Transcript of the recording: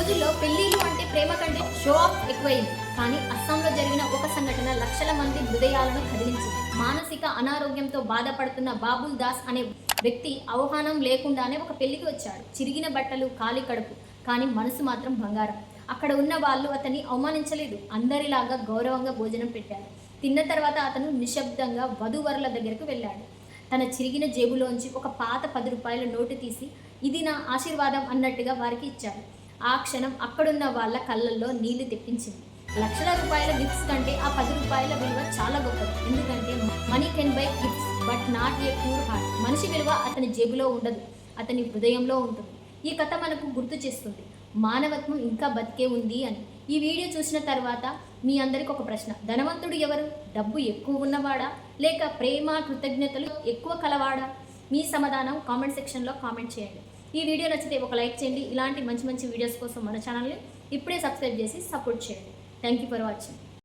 రోజుల్లో పెళ్లిళ్ళు అంటే ప్రేమ కంటే షో ఆఫ్ ఎక్కువైంది. కానీ అస్సాంలో జరిగిన ఒక సంఘటన లక్షల మంది హృదయాలను కదిలించింది. మానసిక అనారోగ్యంతో బాధపడుతున్న బాబుల్ దాస్ అనే వ్యక్తి ఆహ్వానం లేకుండానే ఒక పెళ్లికి వచ్చాడు. చిరిగిన బట్టలు, ఖాళీ కడుపు, కానీ మనసు మాత్రం బంగారం. అక్కడ ఉన్న వాళ్ళు అతన్ని అవమానించలేదు. అందరిలాగా గౌరవంగా భోజనం పెట్టారు. తిన్న తర్వాత అతను నిశ్శబ్దంగా వధూవరుల దగ్గరకు వెళ్ళాడు. తన చిరిగిన జేబులోంచి ఒక పాత 10 రూపాయల నోటు తీసి, ఇది నా ఆశీర్వాదం అన్నట్టుగా వారికి ఇచ్చాడు. ఆ క్షణం అక్కడున్న వాళ్ళ కళ్ళల్లో నీళ్లు తెప్పించింది. లక్షల రూపాయల గిఫ్ట్స్ కంటే ఆ 10 రూపాయల విలువ చాలా గొప్పది. ఎందుకంటే money can buy gifts but not a pure heart. మనిషి విలువ అతని జేబులో ఉండదు, అతని హృదయంలో ఉంటుంది. ఈ కథ మనకు గుర్తు చేస్తుంది మానవత్వం ఇంకా బతికే ఉంది అని. ఈ వీడియో చూసిన తర్వాత మీ అందరికి ఒక ప్రశ్న: ధనవంతుడు ఎవరు? డబ్బు ఎక్కువ ఉన్నవాడా, లేక ప్రేమ కృతజ్ఞతలు ఎక్కువ కలవాడా? మీ సమాధానం కామెంట్ సెక్షన్లో కామెంట్ చేయండి. ఈ వీడియో నచ్చితే ఒక లైక్ చేయండి. ఇలాంటి మంచి మంచి వీడియోస్ కోసం మన ఛానల్ని ఇప్పుడే సబ్స్క్రైబ్ చేసి సపోర్ట్ చేయండి. Thank you for watching.